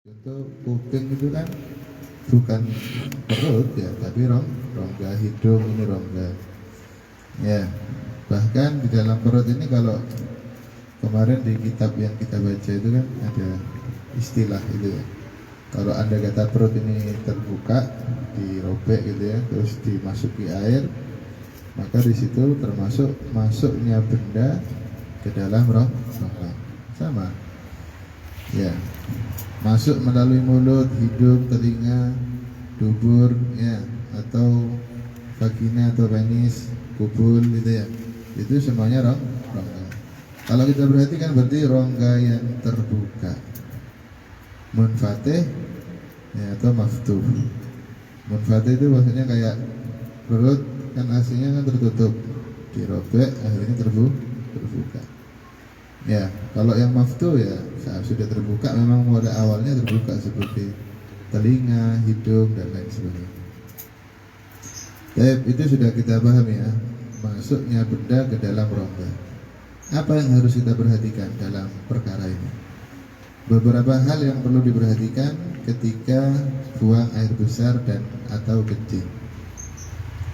Untuk kuping itu kan bukan perut ya, tapi rongga hidung ini rongga. Ya, bahkan di dalam perut ini kalau kemarin di kitab yang kita baca itu kan ada istilah itu ya. Kalau anda kata perut ini terbuka, dirobek gitu ya, terus dimasuki air, maka di situ termasuk masuknya benda ke dalam rongga. Sama. Ya, masuk melalui mulut, hidung, telinga, dubur, ya, atau vagina atau penis, kubul gitu ya. Itu semuanya rongga. Kalau kita perhatikan berarti rongga yang terbuka, munfatih, ya, atau maftuh. Munfatih itu maksudnya kayak perut kan aslinya kan tertutup, dirobek akhirnya terbuka. Ya, kalau yang maftuh ya saat sudah terbuka memang pada awalnya terbuka seperti telinga, hidung dan lain sebagainya. Itu sudah kita pahami ya, masuknya benda ke dalam rongga. Apa yang harus kita perhatikan dalam perkara ini? Beberapa hal yang perlu diperhatikan ketika buang air besar dan atau kencing.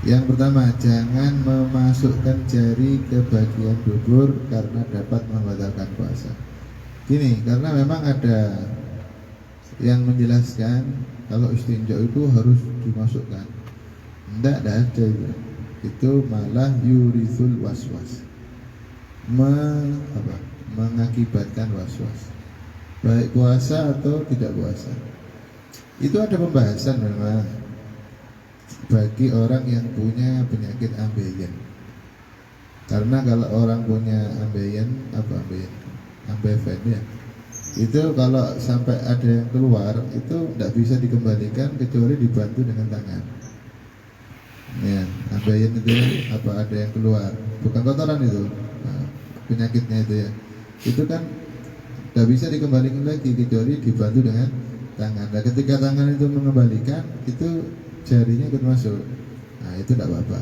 Yang pertama, jangan memasukkan jari ke bagian dubur karena dapat membatalkan puasa. Gini, karena memang ada yang menjelaskan kalau istinja itu harus dimasukkan. Tidak ada itu. Itu malah yurisul waswas, mengakibatkan waswas, baik puasa atau tidak puasa. Itu ada pembahasan memang bagi orang yang punya penyakit ambeien. Karena kalau orang punya ambeien, ambeien ya, itu kalau sampai ada yang keluar itu tidak bisa dikembalikan kecuali dibantu dengan tangan. Ya, ambeien itu apa ada yang keluar, bukan kotoran itu, nah, penyakitnya itu ya, itu kan tidak bisa dikembalikan lagi kecuali dibantu dengan tangan. Nah, ketika tangan itu mengembalikan, itu jarinya ikut masuk. Nah, itu tidak apa-apa,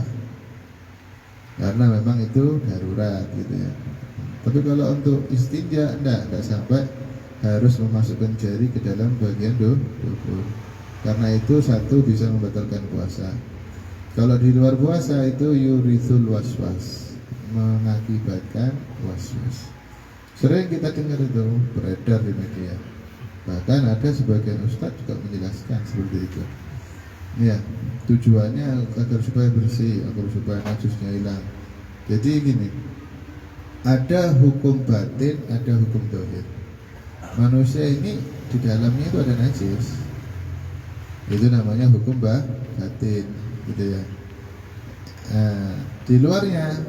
karena memang itu darurat gitu ya. Tapi kalau untuk istinja tidak sampai harus memasukkan jari ke dalam bagian dubur, karena itu satu bisa membatalkan puasa. Kalau di luar puasa itu yurithul waswas, mengakibatkan waswas. Sering kita dengar itu beredar di media, bahkan ada sebagian ustadz juga menjelaskan seperti itu. Ya, tujuannya agar supaya bersih, agar supaya najisnya hilang. Jadi gini, ada hukum batin, ada hukum zahir. Manusia ini di dalamnya itu ada najis, itu namanya hukum batin, gitu ya. Di luarnya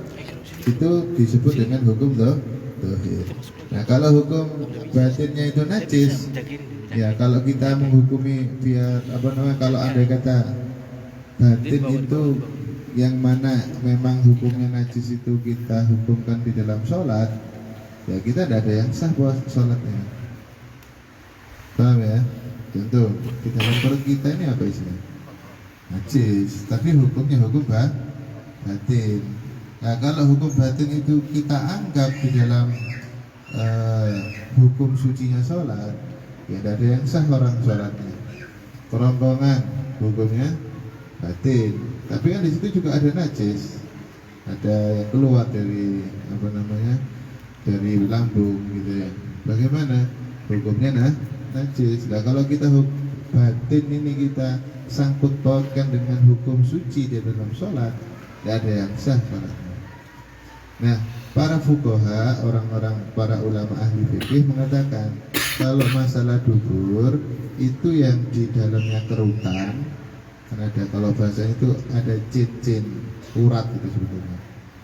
itu disebut dengan hukum zahir. Nah, kalau hukum batinnya itu najis, ya kalau kita menghukumi biar kalau ada kata batin itu yang mana memang hukumnya najis itu kita hukumkan di dalam sholat, ya kita tidak ada yang sah buat sholatnya. Paham ya? Contoh di dalam perut kita ini apa isinya? Najis, tapi hukumnya hukum batin. Nah, kalau hukum batin itu kita anggap di dalam hukum sucinya sholat, ya tidak ada yang sah orang sholatnya. Kerongkongan hukumnya batin, tapi kan di situ juga ada najis, ada yang keluar dari dari lambung gitu ya. Bagaimana hukumnya najis? Nah, kalau kita batin ini kita sangkut pautkan dengan hukum suci di dalam sholat, tidak ada yang sah sholatnya. Nah, para fuqaha, para ulama ahli fikih mengatakan kalau masalah dubur itu yang di dalamnya kerutan, karena ada, kalau bahasa itu ada cincin urat itu sebetulnya.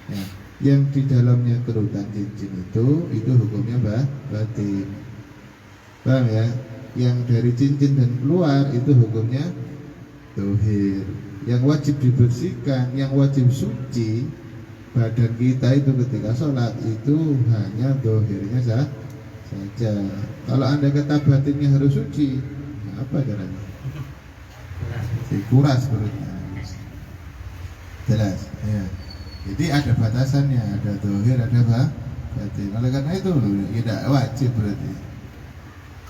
Ya, yang di dalamnya kerutan cincin itu hukumnya batin. Paham ya? Yang dari cincin dan keluar itu hukumnya zahir. Yang wajib dibersihkan, yang wajib suci badan kita itu ketika sholat itu hanya zahirnya saja. Kalau anda kata batinnya harus suci, nah apa caranya? Dikuras perutnya. Jelas ya. Jadi ada batasannya, ada zahir, ada batin. Oleh karena itu tidak wajib berarti.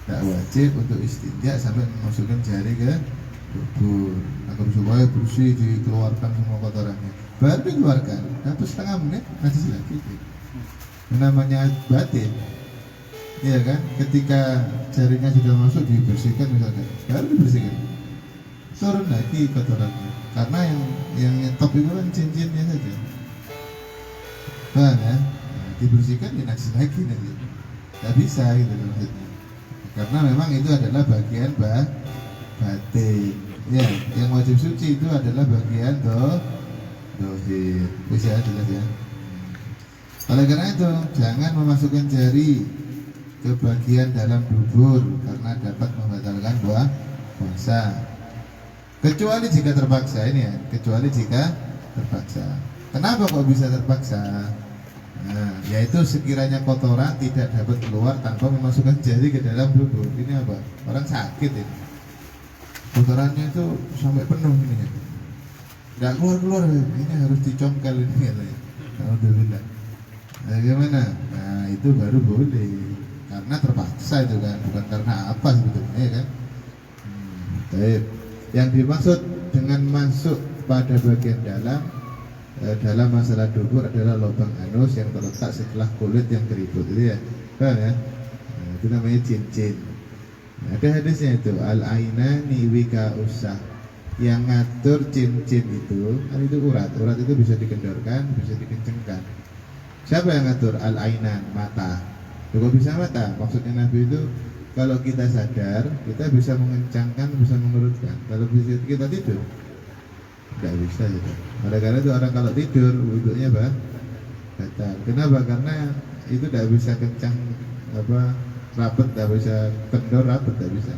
Tidak wajib untuk istinja sampai memasukkan jari ke dubur agar supaya bersih, dikeluarkan semua kotorannya. Baru dikeluarkan, dapat setengah menit najis lagi. Namanya batin, iya kan? Ketika jarinya sudah masuk dibersihkan misalnya, baru dibersihkan, turun lagi kotorannya. Karena yang top itu kan cincinnya saja, paham ya? Nah, dibersihkan ya najis lagi nanti, nggak bisa gitu maksudnya. Karena memang itu adalah bagian batin. Ya, yang wajib suci itu adalah bagian dohir. Bisa jelas ya. Oleh karena itu, jangan memasukkan jari ke bagian dalam dubur karena dapat membatalkan puasa. Kecuali jika terpaksa, ini ya, kecuali jika terpaksa. Kenapa kok bisa terpaksa? Nah, yaitu sekiranya kotoran tidak dapat keluar tanpa memasukkan jari ke dalam dubur. Ini apa? Orang sakit ini. Kotorannya itu sampai penuh ini ya. Nggak keluar, ini harus dicongkel ini katanya. Alhamdulillah. Nah, gimana? Nah, itu baru boleh. Karena terpaksa itu kan, bukan karena apa sebetulnya ya kan. Baik. Yang dimaksud dengan masuk pada bagian dalam masalah dubur adalah lubang anus yang terletak setelah kulit yang keriput itu ya, kan ya? Nah, itu namanya cincin. Nah, ada hadisnya itu al-ainani wika usah, yang ngatur cincin itu, kan itu urat itu bisa dikendorkan, bisa dikencengkan. Siapa yang ngatur? Al-ainan, mata. Kalau bisa mata, maksudnya Nabi itu kalau kita sadar, kita bisa mengencangkan, bisa mengurutkan. Kalau bisa kita tidur, tidak bisa gitu. Oleh karena itu orang kalau tidur wudhunya batal. Kenapa? Karena itu tidak bisa kencang rapet, tidak bisa kendor rapet, tidak bisa.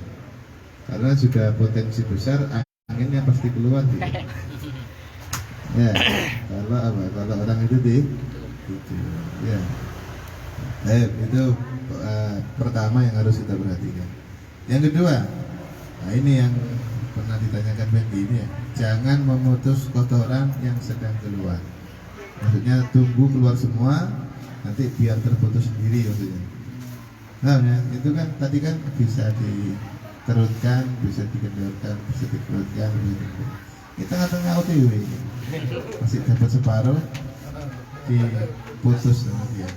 Karena sudah potensi besar, anginnya pasti keluar gitu. Ya, kalau orang itu ya. Itu pertama yang harus kita perhatikan. Yang kedua, nah ini yang pernah ditanyakan begini ya, jangan memutus kotoran yang sedang keluar. Maksudnya tunggu keluar semua, nanti biar terputus sendiri maksudnya. Nah ya, itu kan tadi kan bisa diterutkan, bisa dikendorkan, bisa dikerutkan, Ini tengah-tengah OTW, masih dapat separuh, diputus kemudian.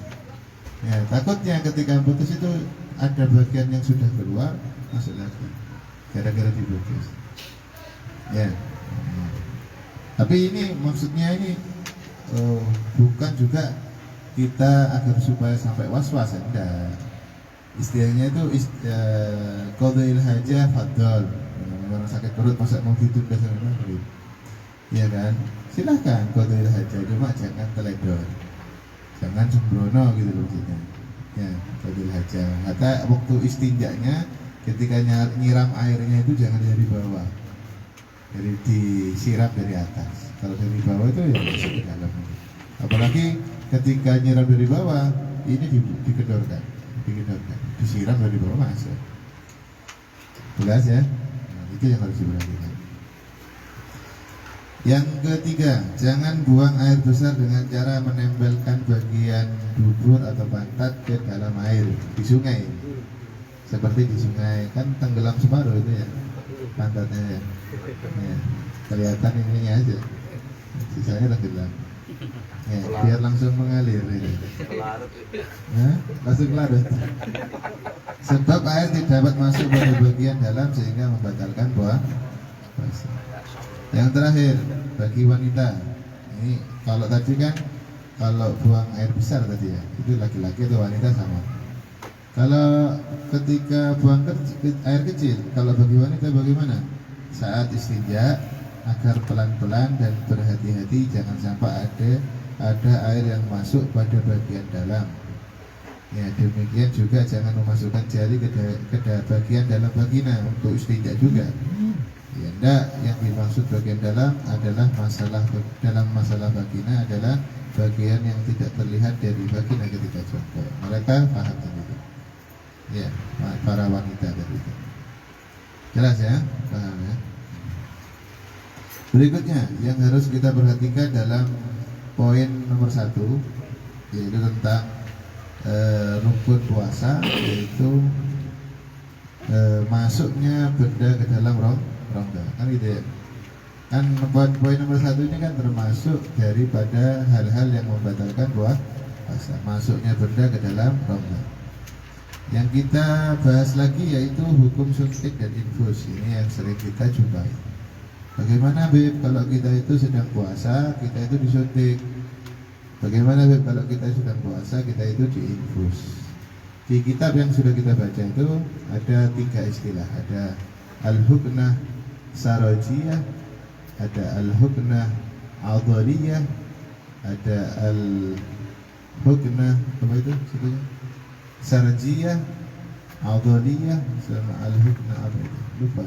Ya, takutnya ketika putus itu ada bagian yang sudah keluar masuk lagi gara-gara diputus. Ya. Tapi ini maksudnya ini bukan juga kita agar supaya sampai was-was, enggak. Istilahnya itu qadha'il hajah fadl. Orang sakit perut masa mau ditunda sama maghrib. Ya kan? Silahkan qadha'il hajah, cuma jangan teledor. Jangan sembrono gitu loh maksudnya. Ya, qadha'il hajah. Kata waktu istinjanya ketika nyiram airnya itu jangan dari bawah. Jadi disiram dari atas. Kalau dari bawah itu ya masuk ke dalam. Apalagi ketika nyiram dari bawah, ini dikedorkan, disiram dari bawah masuk. Jelas ya? Nah, itu yang harus diperhatikan. Yang ketiga, jangan buang air besar dengan cara menempelkan bagian dubur atau pantat ke dalam air di sungai. Seperti di sungai kan tenggelam separuh itu ya, pantatnya ya. Ya, kelihatan ininya aja, sisanya tenggelam. Ya, biar langsung mengalir ini. Nah, langsung larut. Sebab air tidak dapat masuk pada bagian dalam sehingga membatalkan puasa. Yang terakhir bagi wanita, ini kalau tadi kan kalau buang air besar tadi ya, itu laki-laki atau wanita sama. Kalau ketika buang air kecil, kalau bagi wanita bagaimana? Saat istinja agar pelan-pelan dan berhati-hati jangan sampai ada air yang masuk pada bagian dalam. Ya, demikian juga jangan memasukkan jari ke bagian dalam vagina untuk istinja juga. Ya, enggak, yang dimaksud bagian dalam adalah dalam masalah vagina adalah bagian yang tidak terlihat dari vagina ketika jongkok. Mereka paham sendiri. Ya, para wanita tadi itu. Jelas ya? Paham ya? Berikutnya yang harus kita perhatikan dalam poin nomor 1 yaitu tentang rukun puasa, yaitu masuknya benda ke dalam rongga, kan gitu ya. Kan poin nomor 1 ini kan termasuk daripada hal-hal yang membatalkan puasa, masuknya benda ke dalam rongga. Yang kita bahas lagi yaitu hukum suntik dan infus. Ini yang sering kita jumpai. Bagaimana Beb kalau kita itu sedang puasa, kita itu disuntik? Bagaimana Beb kalau kita sedang puasa, kita itu diinfus? Di kitab yang sudah kita baca itu ada 3 istilah. Ada al-huknah sarajiyah, ada al-huknah adhariyah, ada al-huknah apa itu sebutnya? Sarajiyah, adhariyah, sama al-huknah apa itu? Lupa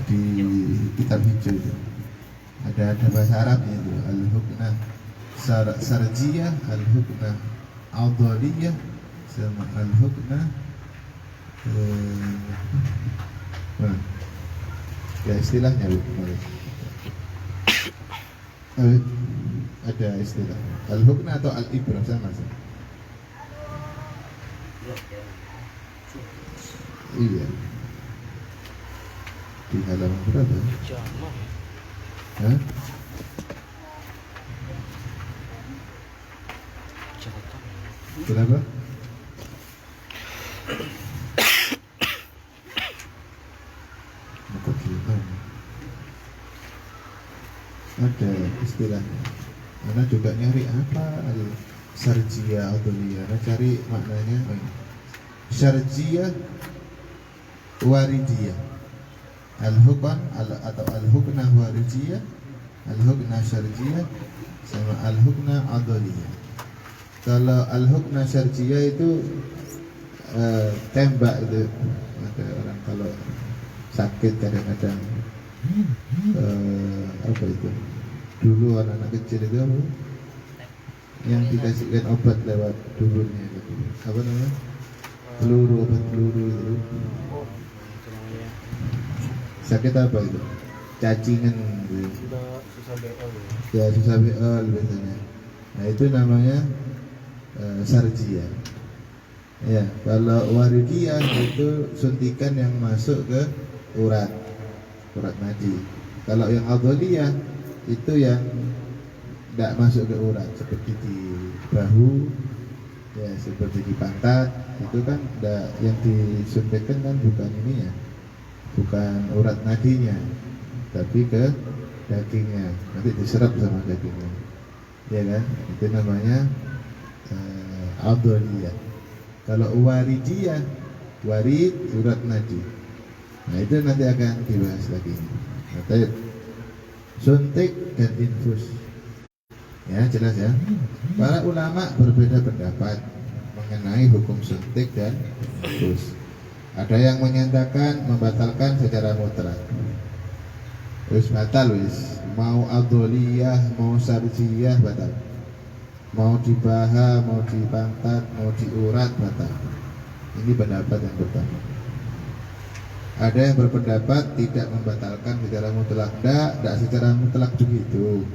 di kitab hijau itu. Ada bahasa Arabnya itu al-huknah sarajiyah, al-huknah adhariyah, sama al-huknah ya istilahnya ada istilah al-huknah atau al-ibrah sama saja. Iya, di halaman berapa? Hah? Berapa? Ada istilahnya. Anda juga nyari apa? Sarjiyah atau dia? Anda cari maknanya. Sarjiyah, waridiyah, al-hukn atau al-huknah waridiyah, al-huknah sarjiyah, sama al-huknah adhaliyah. Kalau al-huknah sarjiyah itu tembak itu. Ada orang kalau sakit kadang-kadang apa itu? Dulu anak-anak kecil itu apa? Yang dikasihkan obat lewat dulurnya gitu. Apa namanya? Peluru, obat peluru itu. Sakit apa itu? Cacingan gitu. Ya susah BL biasanya. Nah itu namanya sarjiyah. Ya, kalau waridiyah itu suntikan yang masuk ke urat nadi. Kalau yang adhaliyah itu yang tidak masuk ke urat, seperti di bahu, ya seperti di pantat, itu kan yang disuntikkan kan bukan ini ya, bukan urat nadinya, tapi ke dagingnya, nanti diserap sama dagingnya, ya kan? Itu namanya adhaliyah. Kalau waridiyah, warid urat nadi. Nah itu nanti akan dibahas lagi. Nah, suntik dan infus. Ya jelas ya. Para ulama berbeda pendapat mengenai hukum suntik dan infus. Ada yang menyatakan membatalkan secara mutlak. Wis batal wis. Mau adhaliyah, mau sarjiyah batal. Mau di paha, mau di pantat, mau di urat batal. Ini pendapat yang pertama. Ada yang berpendapat tidak membatalkan secara mutlak. Tidak secara mutlak begitu.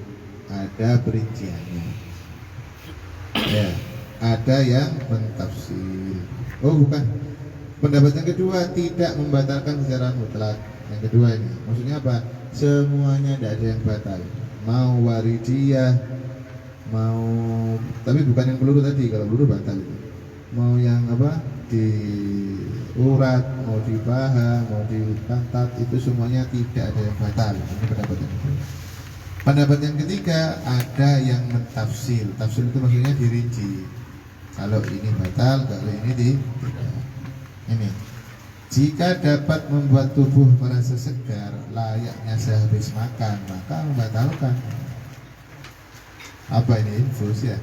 Ada perinciannya. Ya, ada yang mentafsir. Oh bukan. Pendapat yang kedua tidak membatalkan secara mutlak. Yang kedua ini, maksudnya apa? Semuanya tidak ada yang batal. Mau waridiyah, mau tapi bukan yang peluru tadi. Kalau peluru batal itu. Mau yang apa? Di urat, mau di paha, mau di pantat, itu semuanya tidak ada yang batal. Ini pendapat yang kedua. Pendapat yang ketiga ada yang mentafsir. Tafsir itu maksudnya dirinci. Kalau ini batal, kalau ini tidak. Ini jika dapat membuat tubuh merasa segar layaknya sehabis makan, maka membatalkan. Apa ini? Infus ya?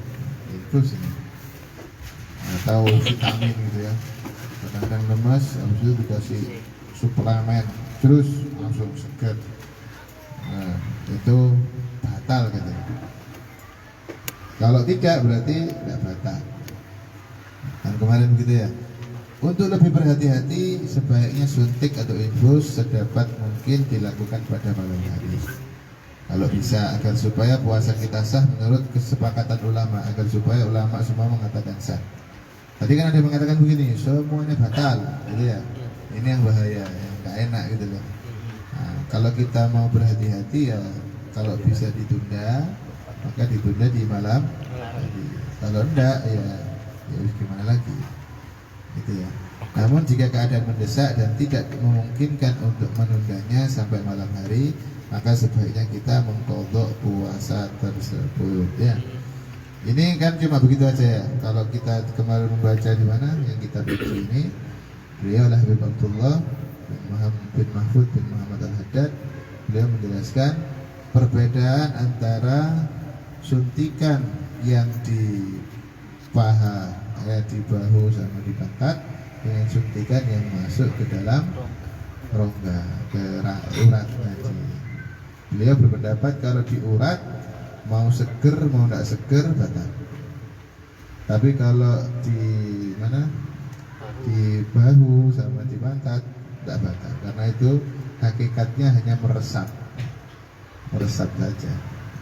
Infus ini atau vitamin gitu ya. Kadang-kadang lemas, habis itu dikasih suplemen, terus langsung segar. Nah, itu batal katanya. Kalau tidak berarti tidak batal. Dan kemarin begitu ya. Untuk lebih berhati-hati, sebaiknya suntik atau infus sedapat mungkin dilakukan pada malam hari. Kalau bisa, agar supaya puasa kita sah menurut kesepakatan ulama, agar supaya ulama semua mengatakan sah. Tadi kan ada yang mengatakan begini, semuanya batal, gitu ya. Ini yang bahaya, yang nggak enak gitu loh. Nah, kalau kita mau berhati-hati ya, kalau bisa ditunda, maka ditunda di malam hari. Kalau enggak ya, ya gimana lagi, gitu ya. Namun jika keadaan mendesak dan tidak memungkinkan untuk menundanya sampai malam hari, maka sebaiknya kita mengqadha puasa tersebut ya. Ini kan cuma begitu aja ya. Kalau kita kemarin membaca di mana yang kita baca ini, beliau adalah Habib Abdullah bin Mahfud bin Muhammad Al-Haddad. Beliau menjelaskan perbedaan antara suntikan yang di paha, di bahu sama di pantat, dengan suntikan yang masuk ke dalam rongga, ke urat tadi. Beliau berpendapat kalau di urat mau seger mau tidak seger batal. Tapi kalau di mana, di bahu sama di pantat tidak batal, karena itu hakikatnya hanya meresap saja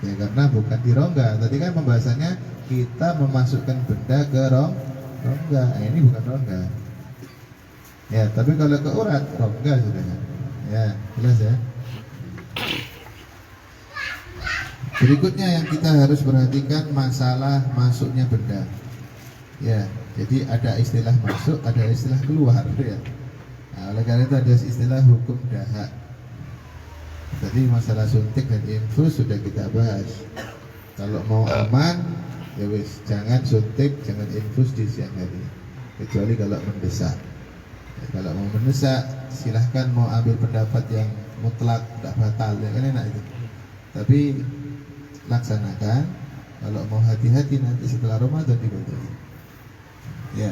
ya, karena bukan di rongga. Tadi kan pembahasannya kita memasukkan benda ke rongga. Ini bukan rongga ya, tapi kalau ke urat rongga sudah ya, jelas ya. Berikutnya yang kita harus perhatikan masalah masuknya benda. Ya, jadi ada istilah masuk, ada istilah keluar ya. Nah, oleh karena itu ada istilah hukum dahak. Tadi masalah suntik dan infus sudah kita bahas. Kalau mau aman, ya wis, jangan suntik, jangan infus di siang hari. Kecuali kalau mendesak. Ya, kalau mau mendesak, silahkan mau ambil pendapat yang mutlak, tidak batal, ya kan enak itu. Tapi laksanakan. Kalau mau hati-hati nanti setelah Ramadan dibatalkan. Ya,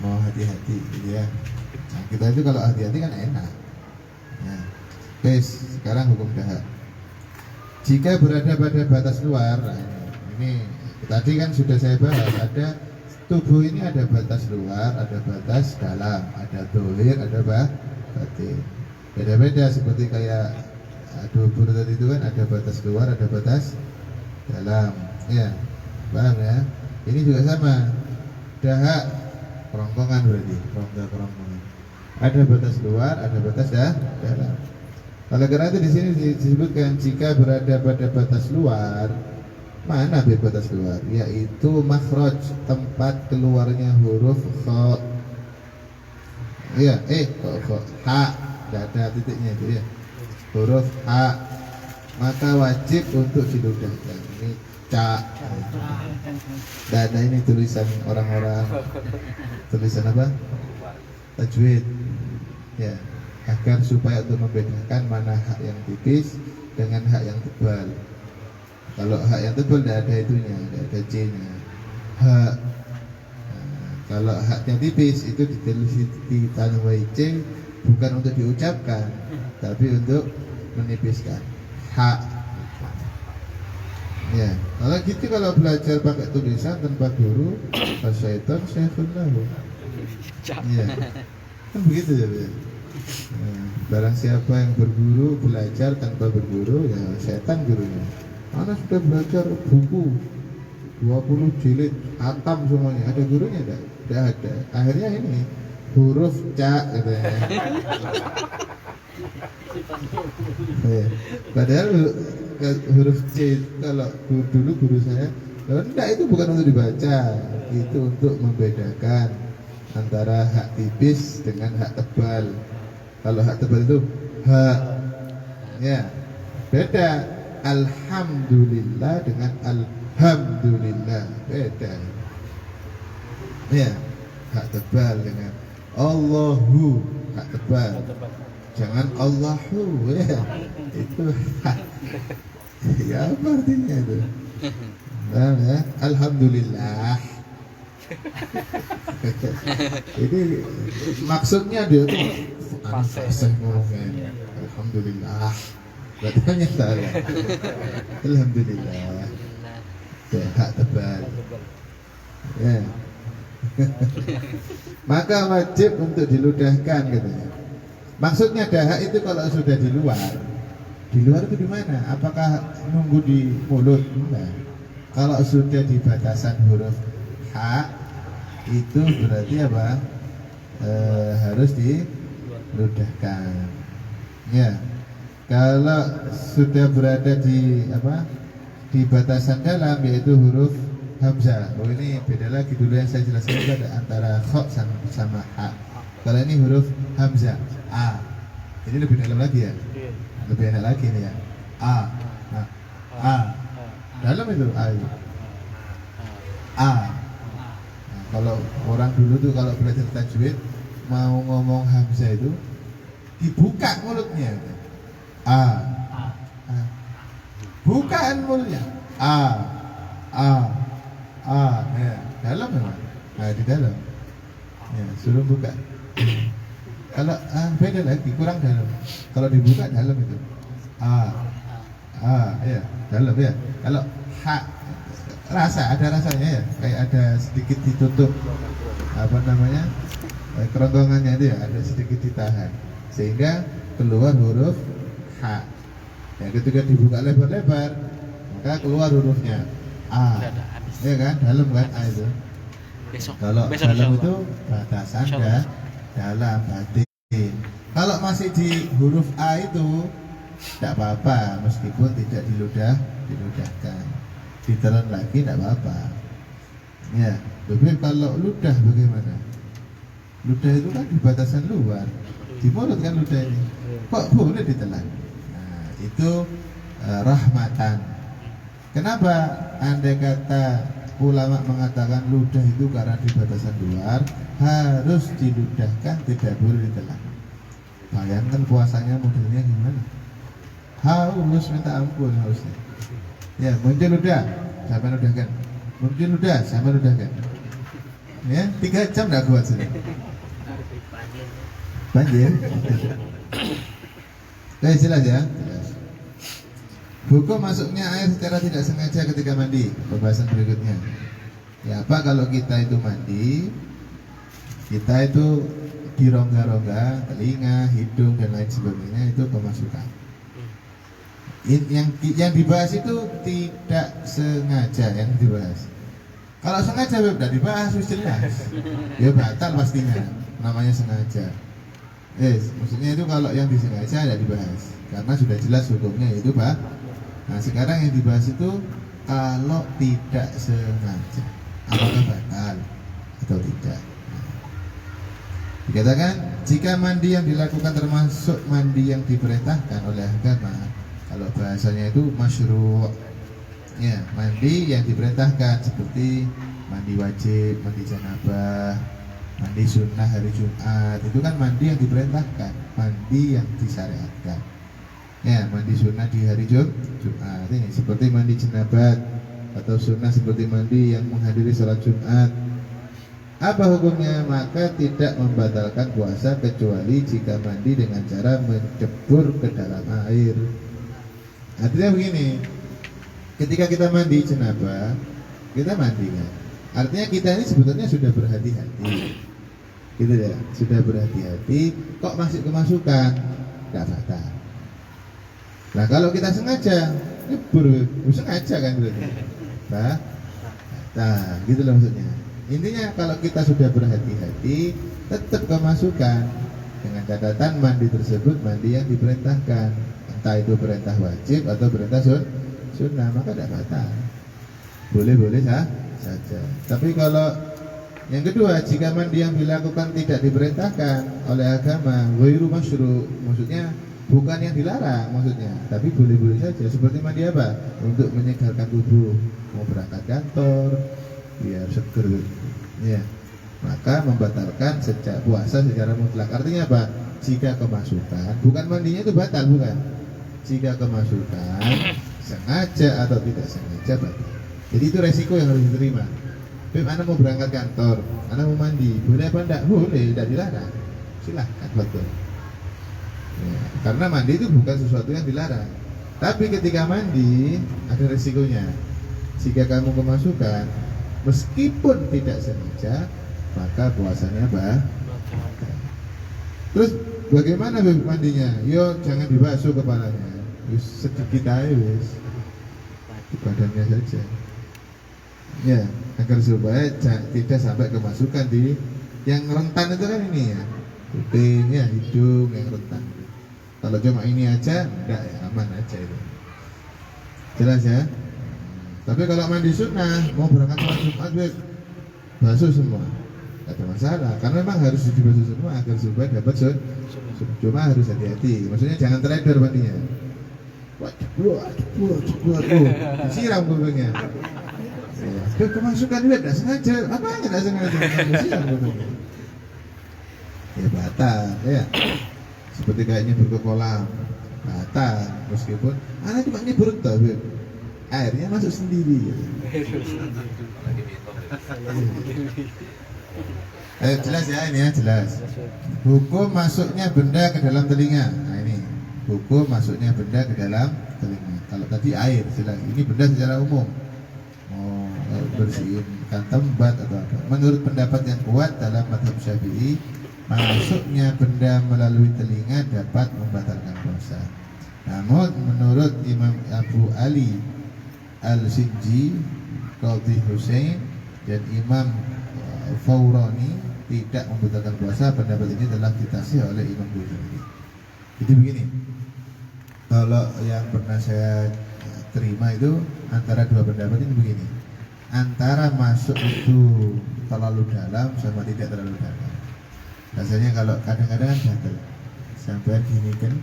mau hati-hati gitu ya. Nah, kita itu kalau hati-hati kan enak. Nah, sekarang hukum dahak. Jika berada pada batas luar, nah ini tadi kan sudah saya bahas, ada tubuh ini ada batas luar, ada batas dalam, ada dohir, ada batin. Beda-beda seperti kayak dubur tadi itu kan ada batas luar, ada batas dalam, ya, paham ya? Ini juga sama, dahak kerongkongan berarti, rongga kerongkongan. Ada batas luar, ada batas dalam. Oleh karena itu di sini disebutkan jika berada pada batas luar, mana batas luar? Yaitu makhraj, tempat keluarnya huruf kha. Iya, ha, tidak ada titiknya itu ya. Huruf ha, maka wajib untuk diludahkan. Ini ca. Dan ini tulisan orang-orang, tulisan apa? Tajwid. Ya, agar supaya untuk membedakan mana hak yang tipis dengan hak yang tebal. Kalau hak yang tebal tidak ada itunya, tidak ada C-nya. Hak. Nah, kalau hak yang tipis itu ditanamai C bukan untuk diucapkan, tapi untuk menipiskan. Hak. Ya, kalau gitu kalau belajar pakai tulisan tanpa guru, fasyaitan syekhun lahu. Ya, kan begitu ya. Nah, barang siapa yang berguru belajar tanpa berguru, ya setan gurunya. Mana sudah belajar buku 20 jilid, hatam semuanya, ada gurunya enggak? Tidak ada. Akhirnya ini huruf ca katanya. Ya. Padahal huruf C kalau dulu guru saya, enggak, itu bukan untuk dibaca, itu untuk membedakan antara hak tipis dengan hak tebal. Kalau hak tebal itu hak, ya beda. Alhamdulillah dengan alhamdulillah beda. Ya, hak tebal dengan Allahu, hak tebal. Jangan Allahu, ya itu hak. Ya apa artinya itu? Nah, ya, alhamdulillah. Ini maksudnya dia tuh fasih ngomongnya. Alhamdulillah. Berarti hanya salah. Alhamdulillah. Ya, hak tebal. Ya. Maka wajib untuk diludahkan katanya. Maksudnya dahak itu kalau sudah di luar itu di mana? Apakah nunggu di mulut? Enggak. Kalau sudah di batasan huruf ha, itu berarti apa? Harus diludahkan. Ya, kalau sudah berada di apa? Di batasan dalam, yaitu huruf hamzah. Oh, ini beda lagi, dulu yang saya jelaskan itu ada antara kha sama a. Kalau ini huruf hamzah a, ini lebih dalam lagi ya, lebih enak lagi nih ya. A, dalam itu a itu. A. Nah, kalau orang dulu tuh kalau belajar tajwid mau ngomong hamzah itu dibuka mulutnya. A. Bukaan mulutnya. A. Ya, dalam memang. Nah, di dalam. Ya, suruh buka. Kalau beda lagi, kurang dalam. Kalau dibuka dalam itu. Ya, dalam ya. Kalau ada rasanya ya, kayak ada sedikit ditutup apa namanya, kerongkongannya itu ya, ada sedikit ditahan sehingga keluar huruf H. Ya, ketika dibuka lebar-lebar maka keluar hurufnya A. Ya kan, dalam kan A itu. Kalau dalam itu batasan dalam batin. Kalau masih di huruf A itu tidak apa-apa, meskipun tidak diludahkan, ditelan lagi tidak apa-apa. Ya, tapi kalau ludah bagaimana? Ludah itu kan di batasan luar, di mulut kan ludah ini. Kok boleh ditelan? Nah, itu rahmatan. Kenapa andai kata ulama mengatakan ludah itu karena di batasan luar harus diludahkan, tidak boleh ditelan. Bayangkan puasanya modelnya gimana? Harus minta ampun harusnya. Ya, muncul ludah, sampai ludahkan. Muncul ludah, sampai ludahkan. Ya, 3 jam tidak kuat sudah. Banjir. Jelas ya? Jelas. Hukum masuknya air secara tidak sengaja ketika mandi. Pembahasan berikutnya. Ya, apa kalau kita itu mandi, kita itu di rongga-rongga, telinga, hidung dan lain sebagainya itu kemasukan. Yang dibahas itu tidak sengaja yang dibahas. Kalau sengaja tidak dibahas, jelas. Ya batal pastinya. Namanya sengaja. Maksudnya itu kalau yang disengaja tidak dibahas, karena sudah jelas hukumnya itu Pak. Nah, sekarang yang dibahas itu kalau tidak sengaja, apakah batal atau tidak? Dikatakan jika mandi yang dilakukan termasuk mandi yang diperintahkan oleh agama, kalau bahasanya itu masyru', ya, mandi yang diperintahkan seperti mandi wajib, mandi janabah, mandi sunnah hari Jumat, itu kan mandi yang diperintahkan, mandi yang disyariatkan. Ya, mandi sunnah di hari Jumat ini seperti mandi janabah atau sunnah seperti mandi yang menghadiri sholat Jumat. Apa hukumnya? Maka tidak membatalkan puasa kecuali jika mandi dengan cara mencebur ke dalam air. Artinya begini, ketika kita mandi janabah, kita mandi kan, artinya kita ini sebetulnya sudah berhati-hati, gitu ya, sudah berhati-hati, kok masih kemasukan, tidak batal. Nah, kalau kita sengaja nyebur, sengaja kan berarti, nah, gitu loh maksudnya. Intinya kalau kita sudah berhati-hati, tetap kemasukan dengan catatan mandi tersebut mandi yang diperintahkan, entah itu perintah wajib atau perintah sunnah, maka tidak batal, boleh-boleh saja. Tapi kalau yang kedua, jika mandi yang dilakukan tidak diperintahkan oleh agama, ghairu masyru', maksudnya bukan yang dilarang maksudnya, tapi boleh-boleh saja. Seperti mandi apa? Untuk menyegarkan tubuh, mau berangkat kantor biar seger, ya, maka membatalkan sejak puasa secara mutlak. Artinya apa? Jika kemasukan, bukan mandinya itu batal, bukan. Jika kemasukan sengaja atau tidak sengaja batal. Jadi itu resiko yang harus diterima. Beb, Anda mau berangkat kantor, Anda mau mandi, boleh apa enggak? Boleh, tidak dilarang. Silahkan, betul. Ya, karena mandi itu bukan sesuatu yang dilarang. Tapi ketika mandi ada resikonya. Jika kamu kemasukan, meskipun tidak sengaja, maka puasanya Terus bagaimana mandinya? Yo, jangan dibasuh kepalanya, sedikit aja wis, di badannya saja. Ya, agar supaya tidak sampai kemasukan di yang rentan itu kan ini ya, kuping ya, hidung yang rentan. Kalau cuma ini aja, enggak ya, aman aja itu. Jelas ya. Tapi kalau mandi sunnah, mau berangkat sholat Jumat, basuh semua, tidak ada masalah. Karena memang harus dibasuh semua agar supaya dapat sunnah. Cuma harus hati-hati. Maksudnya jangan trader mandinya. Waduh, disiram kupingnya. Ya, kemasukan duit, tidak sengaja. Apanya tidak sengaja? Disiram kupingnya. Ya batal, ya. Seperti kayak nyebur ke kolam, batal. Meskipun anak cuma nyebur tapi airnya masuk sendiri. Gitu. Jelas ya ini ya, jelas. Hukum masuknya benda ke dalam telinga. Nah ini, hukum masuknya benda ke dalam telinga. Kalau tadi air, jelas. Ini benda secara umum. Mau bersihin tempat atau apa. Menurut pendapat yang kuat dalam mazhab Syafi'i, masuknya benda melalui telinga dapat membatalkan puasa. Namun menurut Imam Abu Ali Al-Sinji, Qadhi Husain dan Imam Fawrani tidak membatalkan puasa. Pendapat ini telah ditasih oleh Imam Ghazali. Jadi begini, kalau yang pernah saya terima itu antara dua pendapat ini begini, antara masuk itu terlalu dalam sama tidak terlalu dalam. Rasanya kalau kadang-kadang kan gatel sampai gini kan,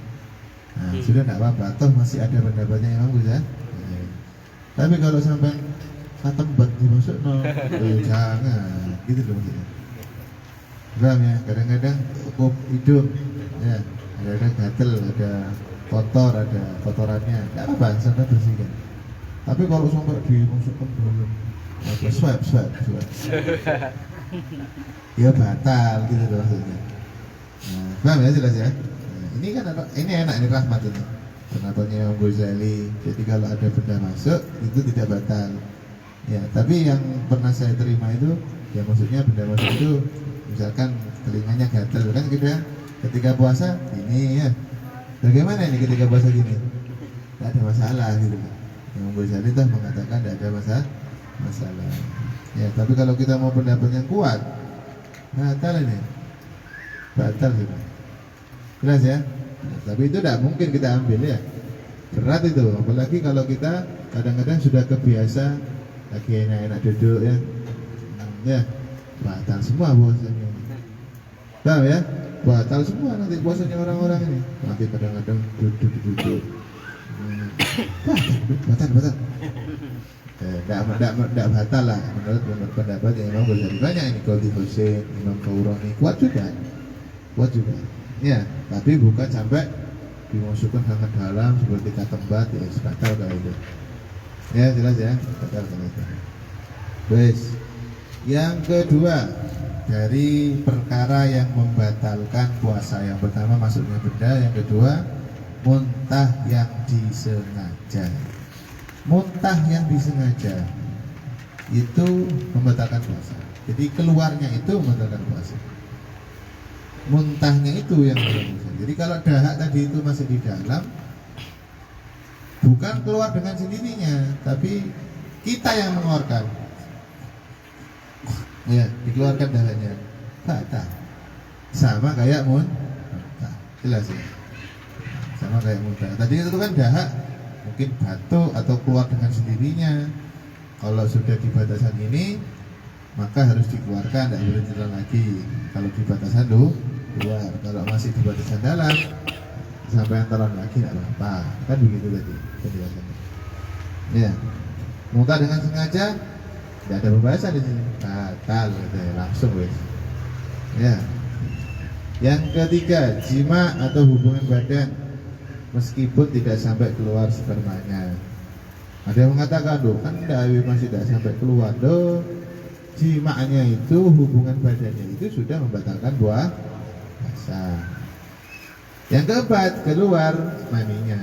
nah, sudah tidak apa-apa, toh masih ada pendapatnya Imam Ghazali. Tapi kalau sampai tempat dimasuk jangan gitu loh maksudnya. Paham ya? Kadang-kadang cukup hidung ya, ada gatel, ada kotor, ada kotorannya, tidak apa-apa, sampai bersihkan. Tapi kalau sampai dimasukkan belum apa swab ya batal gitu loh maksudnya. Nah, paham ya, jelas ya? Nah, ini kan ini enak, ini rahmat ini pendapatnya Imam Ghazali. Jadi kalau ada benda masuk itu tidak batal ya. Tapi yang pernah saya terima itu ya, maksudnya benda masuk itu misalkan telinganya gatel kan kita ketika puasa ini ya, bagaimana ini ketika puasa gini, tidak ada masalah gitu. Imam Ghazali tuh mengatakan tidak ada masalah ya. Tapi kalau kita mau pendapat yang kuat, batal ini, batal sudah, jelas ya. Nah, tapi itu tidak mungkin kita ambil ya, berat itu. Apalagi kalau kita kadang-kadang sudah kebiasa lagi enak-enak duduk ya, ya batal semua puasanya. Tahu ya, batal semua nanti puasanya orang-orang ini. Nanti kadang-kadang duduk. Batal. Tidak batal lah menurut pendapat yang Imam Ghazali. Banyak ini Qadhi Husain, Imam Fawrani, kuat juga. Ya, tapi bukan sampai dimasukkan sangat dalam seperti katembat ya, batal kayak itu. Ya jelas ya, batal kayak itu. Baik. Yang kedua dari perkara yang membatalkan puasa, yang pertama masuknya benda, yang kedua muntah yang disengaja. Muntah yang disengaja itu membatalkan puasa. Jadi keluarnya itu membatalkan puasa. Muntahnya itu yang membatalkan puasa. Jadi kalau dahak tadi itu masih di dalam, bukan keluar dengan sendirinya, tapi kita yang mengeluarkan. Ya, dikeluarkan dahaknya. Batal. Sama kayak muntah. Jelas ya. Sama kayak muntah. Tadi itu kan dahak mungkin batuk atau keluar dengan sendirinya. Kalau sudah di batasan ini, maka harus dikeluarkan, tidak boleh jalan lagi. Kalau di batasan keluar. Kalau masih di batasan dalam, sampai antaran lagi tidak apa-apa. Kan begitu tadi penjelasannya. Ya, muntah dengan sengaja, tidak ada pembahasan di sini. Batal, langsung wes. Ya. Yang ketiga, jima atau hubungan badan meskipun tidak sampai keluar spermanya. Ada yang mengatakan, kan masih tidak sampai keluar. Jimanya itu, hubungan badannya itu sudah membatalkan puasa. Yang keempat, keluar maninya,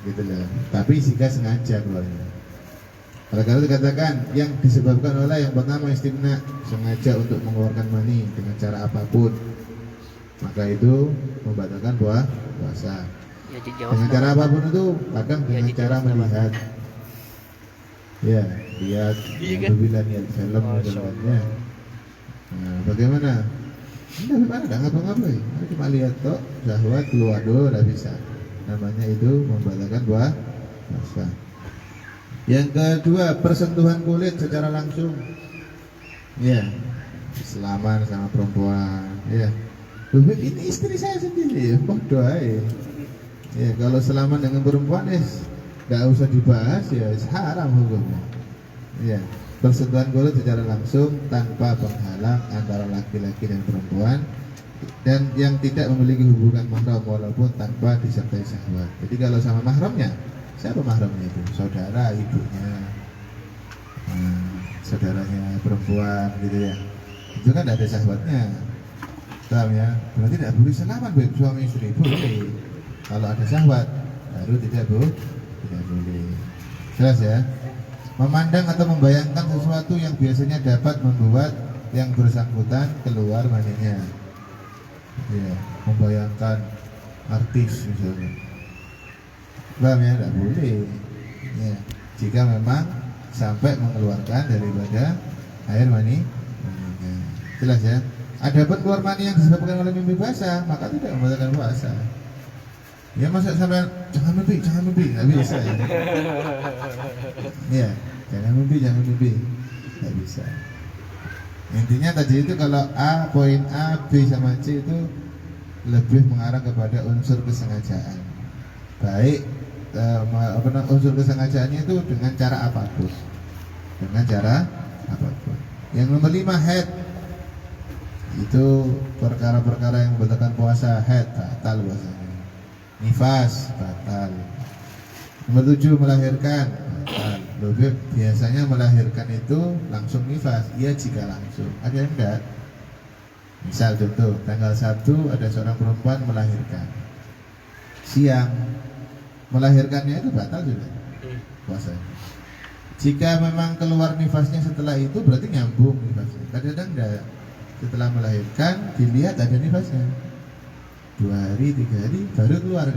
gitu loh. Tapi jika sengaja keluarnya. Kalau dikatakan yang disebabkan oleh yang pertama istimna, sengaja untuk mengeluarkan mani dengan cara apapun, maka itu membatalkan puasa. Dengan cara apapun itu kadang dengan cara melihat. Ya, lihat, Iya kan? bila lihat film Masya misalnya. Allah. Nah, bagaimana? Enggak, bagaimana? Enggak ngapa-ngapain. Cuma lihat toh, syahwat keluar dulu, udah bisa. Namanya itu membatalkan puasa. Yang kedua, persentuhan kulit secara langsung. Ya, selaman sama perempuan. Ya, ini istri saya sendiri. Bodoh aja. Ya, kalau selaman dengan perempuan, nggak usah dibahas ya, haram hukumnya. Ya, persentuhan kulit secara langsung tanpa penghalang antara laki-laki dan perempuan, dan yang tidak memiliki hubungan mahram walaupun tanpa disertai syahwat. Jadi kalau sama mahramnya, siapa mahramnya itu? Saudara, ibunya, saudaranya perempuan gitu ya. Itu kan tidak ada syahwatnya. Paham ya? Berarti tidak boleh salaman baik suami istri. Boleh. Kalau ada syahwat baru tidak boleh. Jelas ya? Memandang atau membayangkan sesuatu yang biasanya dapat membuat yang bersangkutan keluar maninya. Ya, membayangkan artis misalnya. Paham ya? Tidak boleh. Ya, jika memang sampai mengeluarkan daripada air mani. Jelas ya? Adapun keluar mani yang disebabkan oleh mimpi basah, maka tidak membatalkan puasa. Ya masa sampai jangan mimpi, nggak bisa ya. Ya, jangan mimpi, nggak bisa. Intinya tadi itu kalau poin A, B sama C itu lebih mengarah kepada unsur kesengajaan. Baik unsur kesengajaannya itu dengan cara apapun. Yang nomor 5, head. Itu perkara-perkara yang membatalkan puasa. Head batal puasanya. Nifas batal. Nomor 7, melahirkan batal. Lebih biasanya melahirkan itu langsung nifas. Iya jika langsung. Ada yang enggak? Misal contoh, tanggal 1 ada seorang perempuan melahirkan. Siang melahirkannya itu batal juga puasanya. Jika memang keluar nifasnya setelah itu berarti nyambung nifasnya. Kadang-kadang enggak. Setelah melahirkan dilihat ada nifasnya 2 hari, 3 hari baru keluar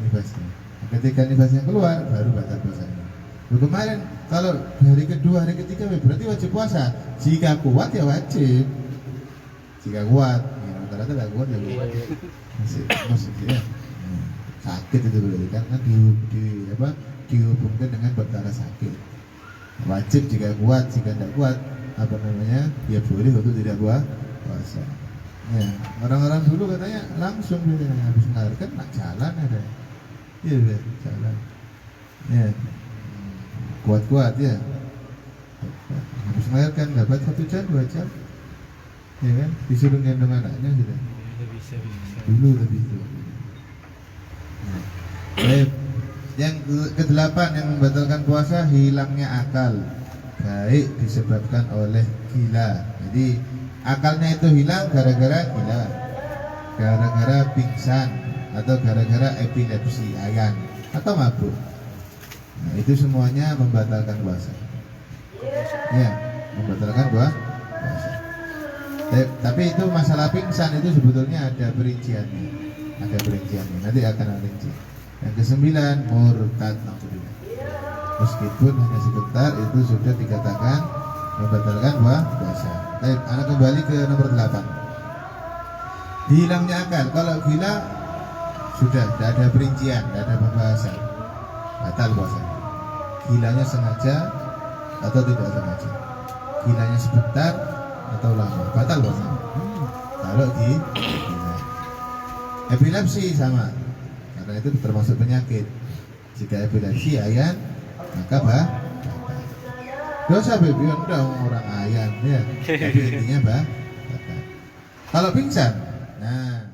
nifasnya. Ketika nifasnya keluar baru batal puasanya. Kemarin kalau hari kedua, hari ketiga berarti wajib puasa. Jika kuat ya wajib. Jika kuat, ya, rata-rata nggak kuat ya masih ya. Sakit itu berarti kan dihubungkan dengan perkara sakit. Wajib jika kuat, jika tidak kuat ya boleh untuk tidak puasa. Ya, orang-orang dulu katanya langsung habis melahirkan nak jalan ada. Iya, jalan. Ya, kuat-kuat ya. Habis melahirkan dapat 1 jam, 2 jam. Ya kan, disuruh gendong anaknya sudah. Bisa. Dulu lebih itu. Baik. Yang ke-8 yang membatalkan puasa, hilangnya akal. Baik disebabkan oleh gila. Jadi akalnya itu hilang gara-gara gila, gara-gara pingsan, atau gara-gara epilepsi, ayan, atau mabuk. Nah, itu semuanya membatalkan puasa. Ya, membatalkan puasa. Tapi itu masalah pingsan itu sebetulnya ada perinciannya. Nanti akan rinci. Yang ke-9, murtad. Meskipun hanya sebentar itu sudah dikatakan membatalkan puasa. Baik, anak kembali ke nomor 8. Hilangnya akal. Kalau gila sudah tidak ada perincian, tidak ada pembahasan, batal puasa. Gilanya sengaja atau tidak sengaja, gilanya sebentar atau lama, batal puasa. Kalau gila. Epilepsi sama, karena itu termasuk penyakit. Jika epilepsi ayan, maka dosa baby udah orang ayan ya. Tapi intinya batal. Kalau pingsan, nah